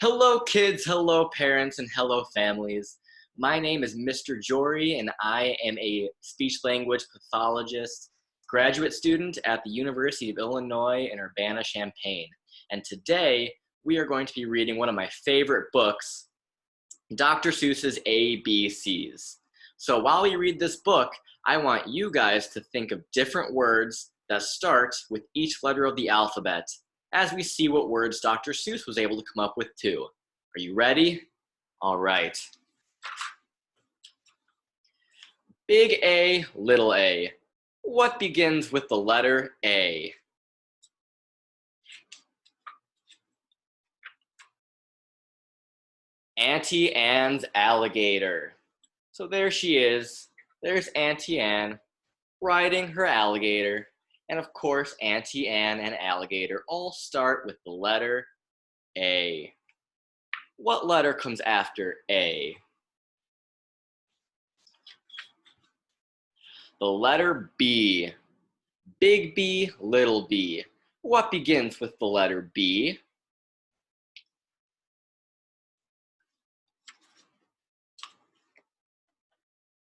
Hello kids, hello parents, and hello families. My name is Mr. Jory and I am a speech language pathologist graduate student at the University of Illinois in Urbana-Champaign. And today we are going to be reading one of my favorite books, Dr. Seuss's ABCs. So while we read this book, I want you guys to think of different words that start with each letter of the alphabet as we see what words Dr. Seuss was able to come up with too. Are you ready? All right. Big A, little a. What begins with the letter A? Auntie Anne's alligator. So there she is. There's Auntie Anne riding her alligator. And of course, Auntie Anne and alligator all start with the letter A. What letter comes after A? The letter B. Big B, little b. What begins with the letter B?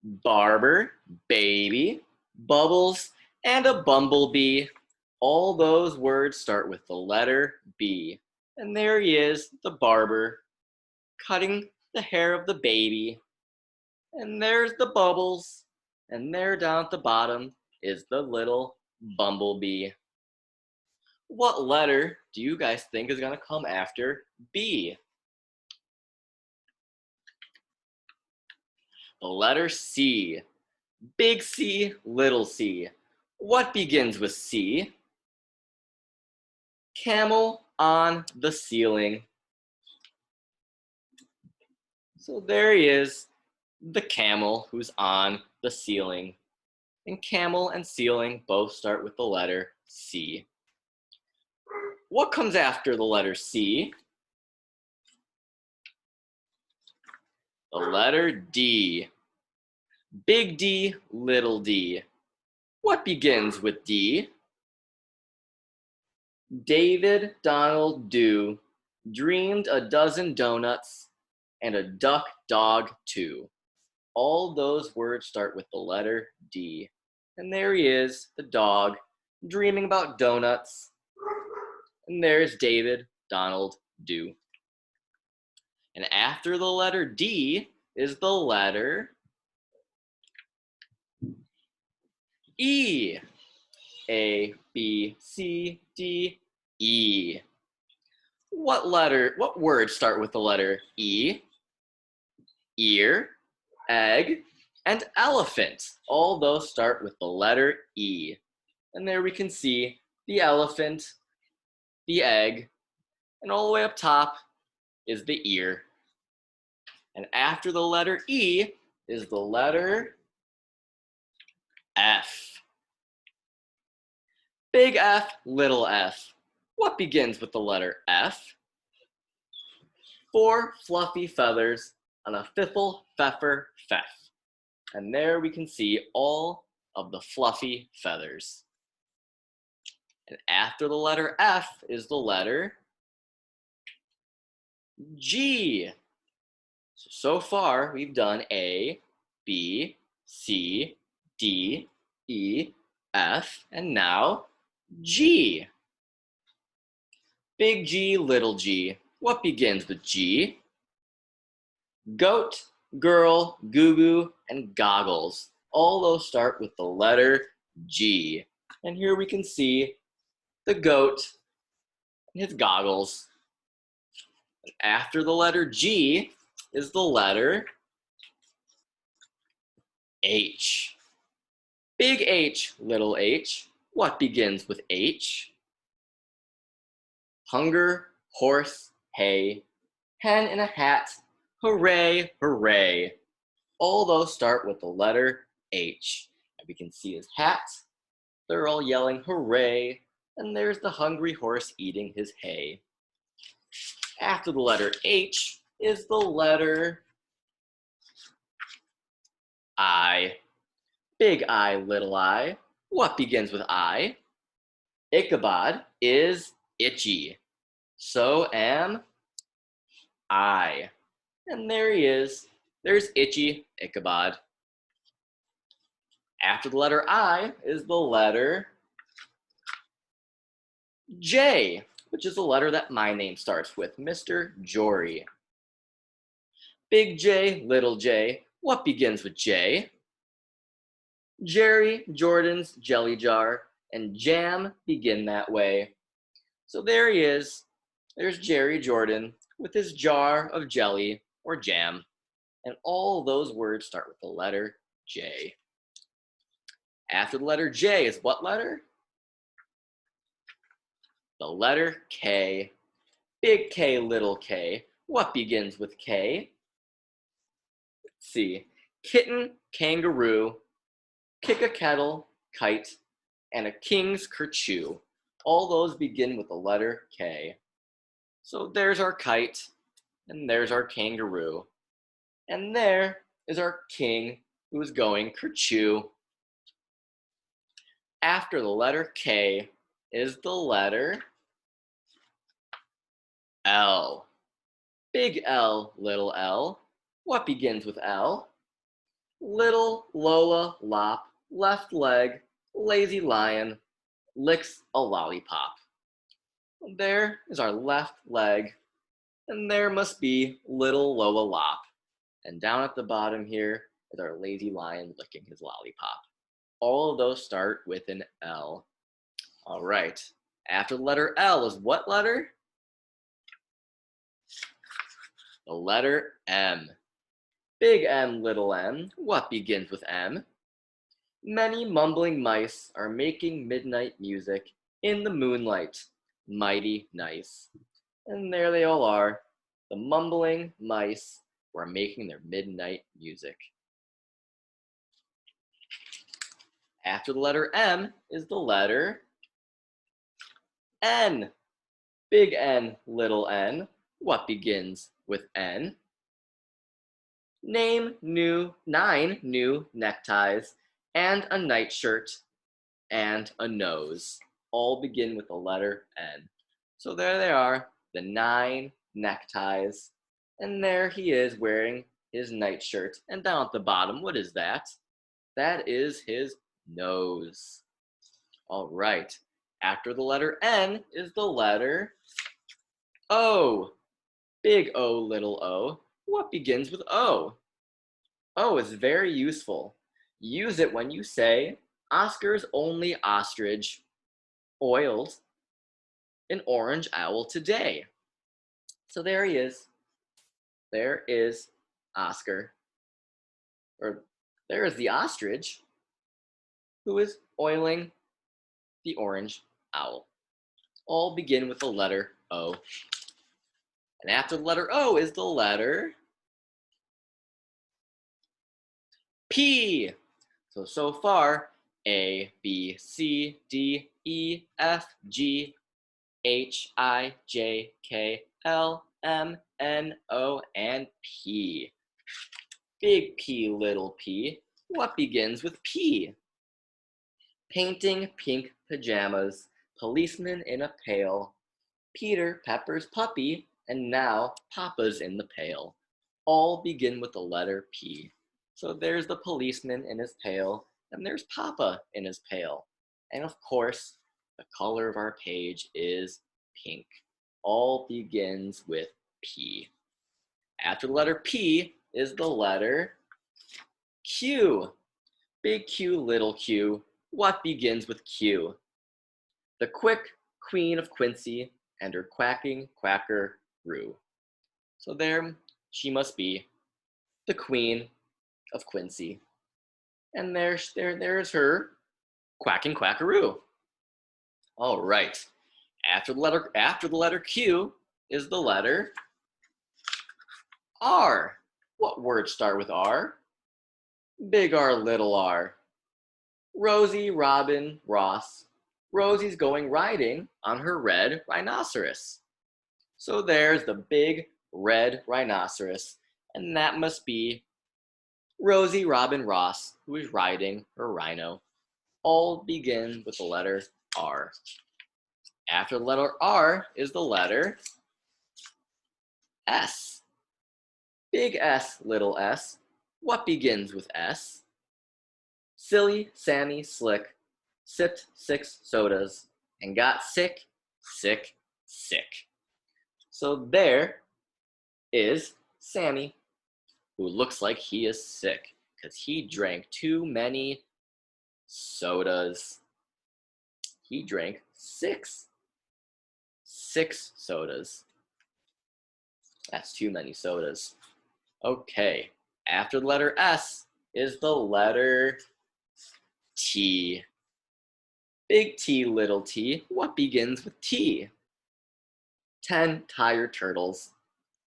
Barber, baby, bubbles, and a bumblebee. All those words start with the letter B. And there he is, the barber, cutting the hair of the baby. And there's the bubbles. And there down at the bottom is the little bumblebee. What letter do you guys think is going to come after B? The letter C. Big C, little c. What begins with C? Camel on the ceiling. So there he is, the camel who's on the ceiling. And camel and ceiling both start with the letter C. What comes after the letter C? The letter D. Big D, little d. What begins with D? David Donald Do dreamed a dozen donuts and a duck dog too. All those words start with the letter D. And there he is, the dog, dreaming about donuts. And there's David Donald Do. And after the letter D is the letter E. A, B, C, D, E. What words start with the letter E? Ear, egg, and elephant. All those start with the letter E. And there we can see the elephant, the egg, and all the way up top is the ear. And after the letter E is the letter F. Big F, little f. What begins with the letter F? 4 fluffy feathers on a fiffle, pfeffer, feff. And there we can see all of the fluffy feathers. And after the letter F is the letter G. So far, we've done A, B, C, D, E, F, and now G. Big G, little g. What begins with G? Goat, girl, goo-goo, and goggles. All those start with the letter G. And here we can see the goat and his goggles. And after the letter G is the letter H. Big H, little h. What begins with H? Hunger, horse, hay, hen in a hat, hooray, hooray. All those start with the letter H. And we can see his hat. They're all yelling hooray. And there's the hungry horse eating his hay. After the letter H is the letter I. Big I, little I. What begins with I? Ichabod is itchy. So am I. And there he is. There's Itchy Ichabod. After the letter I is the letter J, which is the letter that my name starts with, Mr. Jory. Big J, little J, what begins with J? Jerry, Jordan's jelly jar, and jam begin that way. So there he is. There's Jerry Jordan with his jar of jelly or jam. And all those words start with the letter J. After the letter J is what letter? The letter K. Big K, little K. What begins with K? Let's see. Kitten, kangaroo, kick a kettle, kite, and a king's kerchoo. All those begin with the letter K. So there's our kite, and there's our kangaroo. And there is our king who is going kerchoo. After the letter K is the letter L. Big L, little L. What begins with L? Little Lola Lop, left leg, lazy lion, licks a lollipop. There is our left leg, and there must be little Lola Lop. And down at the bottom here is our lazy lion licking his lollipop. All of those start with an L. All right. After the letter L is what letter? The letter M. Big M, little m. What begins with M? Many mumbling mice are making midnight music in the moonlight. Mighty nice. And there they all are, the mumbling mice who are making their midnight music. After the letter M is the letter N. Big N, little n. What begins with N? Name 9 new neckties and a nightshirt and a nose. All begin with the letter N. So there they are, the 9 neckties. And there he is wearing his nightshirt. And down at the bottom, what is that? That is his nose. All right. After the letter N is the letter O. Big O, little o. What begins with O? O is very useful. Use it when you say, Oscar's only ostrich oiled an orange owl today. So there he is. There is Oscar. Or there is the ostrich who is oiling the orange owl. All begin with the letter O. And after the letter O is the letter P. So far, A, B, C, D, E, F, G, H, I, J, K, L, M, N, O, and P. Big P, little p. What begins with P? Painting pink pajamas, policeman in a pail, Peter Pepper's puppy, and now Papa's in the pail. All begin with the letter P. So there's the policeman in his pail, and there's Papa in his pail. And of course, the color of our page is pink. All begins with P. After the letter P is the letter Q. Big Q, little q. What begins with Q? The quick queen of Quincy and her quacking quackaroo. So there she must be, the queen of Quincy. And there's her quacking quackaroo. All right. After the letter Q is the letter R. What words start with R? Big R, little r. Rosie, Robin, Ross. Rosie's going riding on her red rhinoceros. So there's the big red rhinoceros, and that must be Rosie, Robin, Ross, who is riding her rhino. All begin with the letter R. After the letter R is the letter S. Big S, little s. What begins with S? Silly, Sammy, slick, sipped 6 sodas, and got sick, sick, sick. So there is Sammy, who looks like he is sick because he drank too many sodas. He drank 6 sodas. That's too many sodas. Okay, after the letter S is the letter T. Big T, little t. What begins with T? 10 tired turtles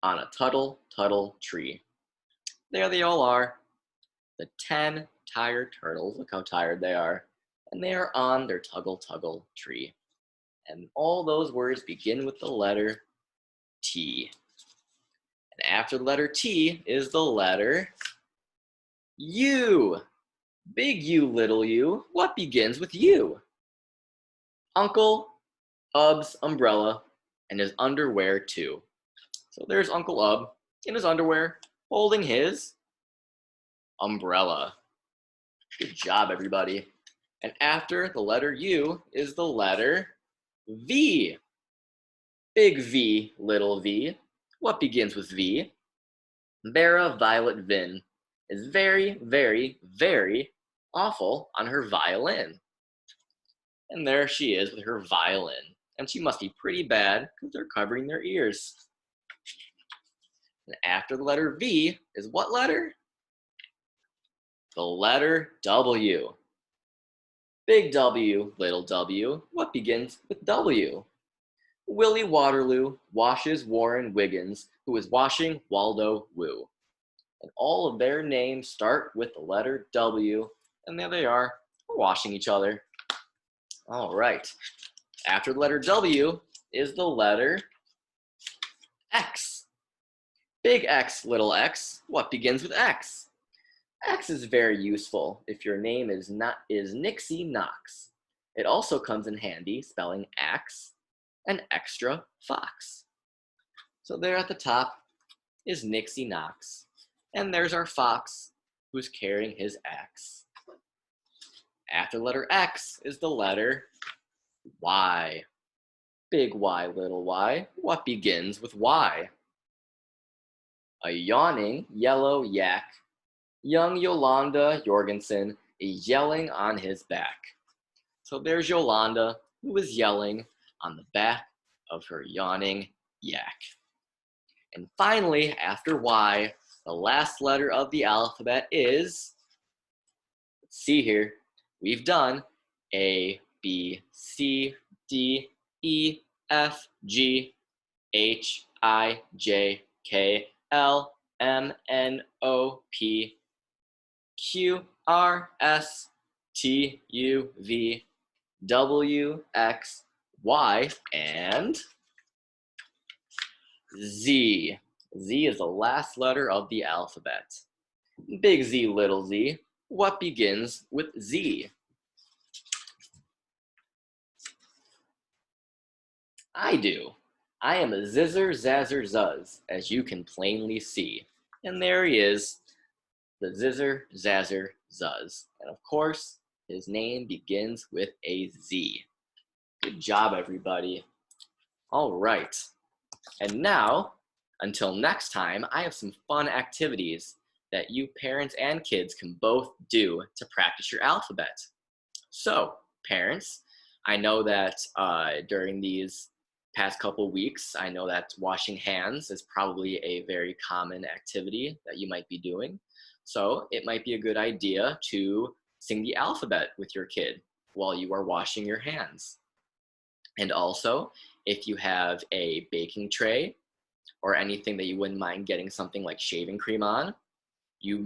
on a tuttle, tuttle tree. There they all are. The 10 tired turtles. Look how tired they are. And they are on their tuggle, tuggle tree. And all those words begin with the letter T. And after the letter T is the letter U. Big U, little u. What begins with U? Uncle Ub's umbrella and his underwear too. So there's Uncle Ub in his underwear holding his umbrella. Good job, everybody. And after the letter U is the letter V. Big V, little v. What begins with V? Vera Violet Vin is very, very, very awful on her violin. And there she is with her violin. And she must be pretty bad because they're covering their ears. And after the letter V is what letter? The letter W. Big W, little w. What begins with W? Willie Waterloo washes Warren Wiggins, who is washing Waldo Woo. And all of their names start with the letter W. And there they are, washing each other. All right. After the letter W is the letter X. Big X, little x. What begins with X? X is very useful if your name is Nixie Knox. It also comes in handy spelling axe and extra fox. So there at the top is Nixie Knox. And there's our fox who's carrying his axe. After the letter X is the letter Y. Big Y, little y. What begins with Y? A yawning yellow yak. Young Yolanda Jorgensen is yelling on his back. So there's Yolanda, who is yelling on the back of her yawning yak. And finally, after Y, the last letter of the alphabet is, let's see here, we've done A, B, C, D, E, F, G, H, I, J, K, L, M, N, O, P, Q, R, S, T, U, V, W, X, Y, and Z. Z is the last letter of the alphabet. Big Z, little z. What begins with Z? I do. I am a zizzer, zazzer, zuzz, as you can plainly see. And there he is, the zizzer, zazzer, zuzz. And of course, his name begins with a Z. Good job, everybody. All right. And now, until next time, I have some fun activities that you parents and kids can both do to practice your alphabet. So, parents, I know that during these past couple weeks, I know that washing hands is probably a very common activity that you might be doing. So it might be a good idea to sing the alphabet with your kid while you are washing your hands. And also, if you have a baking tray or anything that you wouldn't mind getting something like shaving cream on, you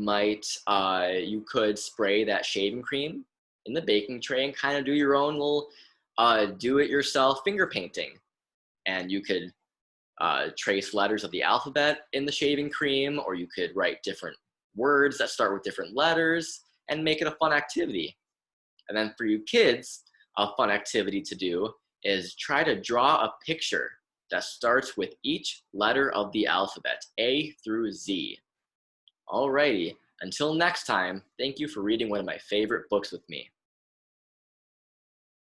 could spray that shaving cream in the baking tray and kind of do your own little do-it-yourself finger painting. And you could trace letters of the alphabet in the shaving cream, or you could write different words that start with different letters and make it a fun activity. And then for you kids, a fun activity to do is try to draw a picture that starts with each letter of the alphabet, A through Z. Alrighty, until next time, thank you for reading one of my favorite books with me.